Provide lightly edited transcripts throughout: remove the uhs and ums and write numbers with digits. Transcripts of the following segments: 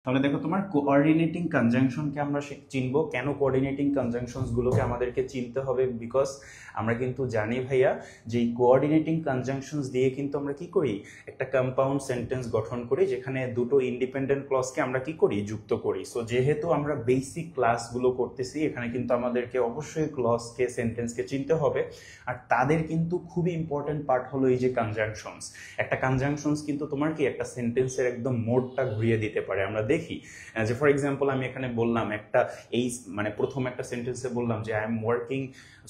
তাহলে দেখো তোমার কোঅর্ডিনেটিং কনজাংশনকে আমরা চিনবো কেন। কোঅর্ডিনেটিং কনজাংশনস গুলোকে আমাদেরকে চিনতে হবে বিকজ আমরা কিন্তু জানি ভাইয়া যে এই কোঅর্ডিনেটিং কনজাংশনস দিয়ে কিন্তু আমরা কি করি, একটা কম্পাউন্ড সেন্টেন্স গঠন করি যেখানে দুটো ইন্ডিপেন্ডেন্ট ক্লজকে আমরা কি করি, যুক্ত করি। সো যেহেতু আমরা বেসিক ক্লাসগুলো করতেছি এখানে কিন্তু আমাদেরকে অবশ্যই ক্লজকে সেন্টেন্সকে চিনতে হবে। আর তাদের কিন্তু খুবই ইম্পর্টেন্ট পার্ট হলো এই যে কনজাংশনস। একটা কনজাংশনস কিন্তু তোমার কি একটা সেন্টেন্সের একদম মোডটা ঘুরিয়ে দিতে পারে। আমরা দেখি যে ফর এক্সাম্পল আমি এখানে বললাম একটা এই মানে প্রথম একটা সেন্টেন্সে বললাম যে I am working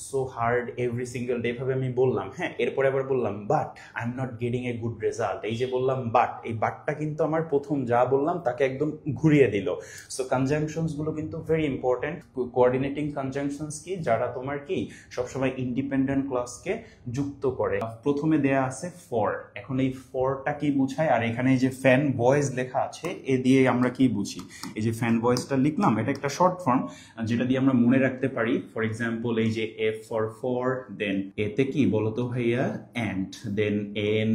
so hard every single day, এভাবে আমি বললাম। হ্যাঁ, এরপরে আবার বললাম but I am not getting a good result. এই যে বললাম বাট, এই বাটটা কিন্তু আমার প্রথম যা বললাম তাকে একদম ঘুরিয়ে দিল। সো কনজাংশনস গুলো কিন্তু ভেরি ইম্পর্টেন্ট। কোঅর্ডিনেটিং কনজাংশনস কি, যারা তোমার কি সবসময় ইন্ডিপেন্ডেন্ট ক্লজকে যুক্ত করে। প্রথমে দেয়া আছে ফর। এখন এই ফরটা কি বুঝায়, আর এখানে এই যে ফ্যান বয়েজ লেখা আছে এ দিয়ে আমরা কি বুঝি। এই যে ফ্যান বয়েজটা লিখলাম, এটা একটা শর্ট ফর্ম যেটা দিয়ে আমরা মনে রাখতে পারি। ফর এক্সাম্পল এই যে এফ ফর, দেন এতে কি বলতো ভাইয়া অ্যান্ড, দেন এন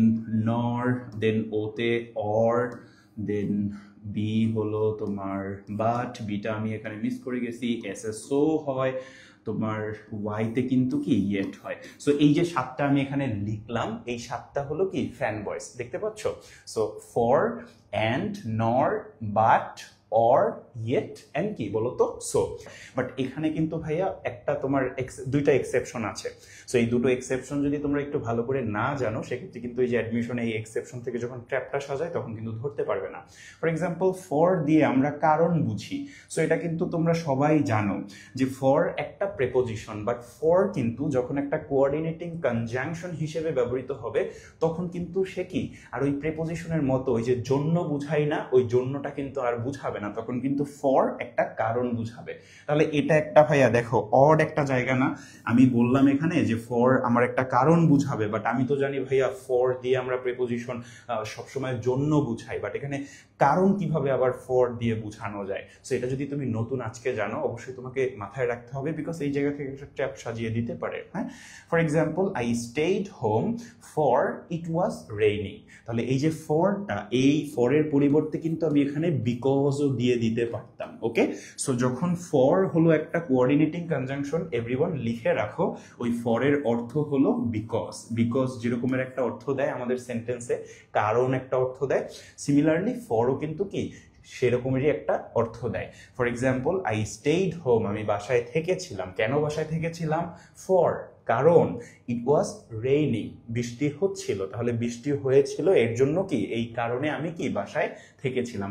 নর, দেন ওতে অর, দেন বি হলো তোমার বাট, বিটা আমি এখানে মিস করে গেছি, এস এস সো হয় তোমার, ওয়াইতে কিন্তু কি ইয়েট হয়। সো এই যে সাতটা আমি এখানে লিখলাম, এই সাতটা হলো কি ফ্যান ভয়েস, দেখতে পাচ্ছ। সো ফর, অ্যান্ড, নর, বাট, অর, ইয়েট, অ্যান্ড কি বলতো সো। বাট এখানে কিন্তু ভাইয়া একটা তোমার দুইটা এক্সেপশন আছে। সো এই দুটো এক্সেপশন যদি তোমরা একটু ভালো করে না জানো সেক্ষেত্রে কিন্তু এই যে অ্যাডমিশনে এই এক্সেপশন থেকে যখন ট্র্যাপটা সাজায় তখন কিন্তু ধরতে পারবে না। ফর এক্সাম্পল ফর দিয়ে আমরা কারণ বুঝি। সো এটা কিন্তু তোমরা সবাই জানো যে ফর একটা প্রেপোজিশন, বাট ফর কিন্তু যখন একটা কোঅর্ডিনেটিং কনজাংশন হিসেবে ব্যবহৃত হবে তখন কিন্তু সে কি আর ওই প্রেপোজিশনের মতো ওই যে জন্য বুঝাই না, ওই জন্যটা কিন্তু আর বুঝাবে না, তখন কিন্তু ফর একটা কারণ বুঝাবে। তাহলে এটা একটা ভাইয়া দেখো অড একটা জায়গা না। আমি বললাম এখানে যে ফর আমার একটা কারণ বুঝাবে, বাট আমি তো জানি ভাইয়া ফর দিয়ে আমরা প্রেপোজিশন সবসময় জন্য বুঝাই, বাট এখানে কারণ কিভাবে আবার ফর দিয়ে বুঝানো যায়। সো এটা যদি তুমি নতুন আজকে জানো অবশ্যই তোমাকে মাথায় রাখতে হবে, বিকজ এই জায়গা থেকে একটা ট্র্যাপ সাজিয়ে দিতে পারে। হ্যাঁ, for example I stayed home for it was raining. তাহলে এই যে ফরটা, এই ফরের পরিবর্তে কিন্তু আমি এখানে বিকজও দিয়ে দিতে পারতাম। ওকে, সো যখন ফর হলো একটা কোঅর্ডিনেটিং কনজাংশন, এভরিওয়ান লিখে রাখো ওই ফরের অর্থ হলো বিকজ। বিকজ যেরকমের একটা অর্থ দেয় আমাদের সেন্টেন্সে, কারণ একটা অর্থ দেয়, সিমিলারলি ফরও কিন্তু কি সেরকমেরই একটা অর্থ দেয়। For example I stayed home, আমি বাসায় থেকেছিলাম। কেন বাসায় থেকেছিলাম? ফর, কারণ ইট ওয়াজ রেইনিং, বৃষ্টি হচ্ছিল। তাহলে বৃষ্টি হয়েছিল এর জন্য কি, এই কারণে আমি কি বাসায় থেকেছিলাম।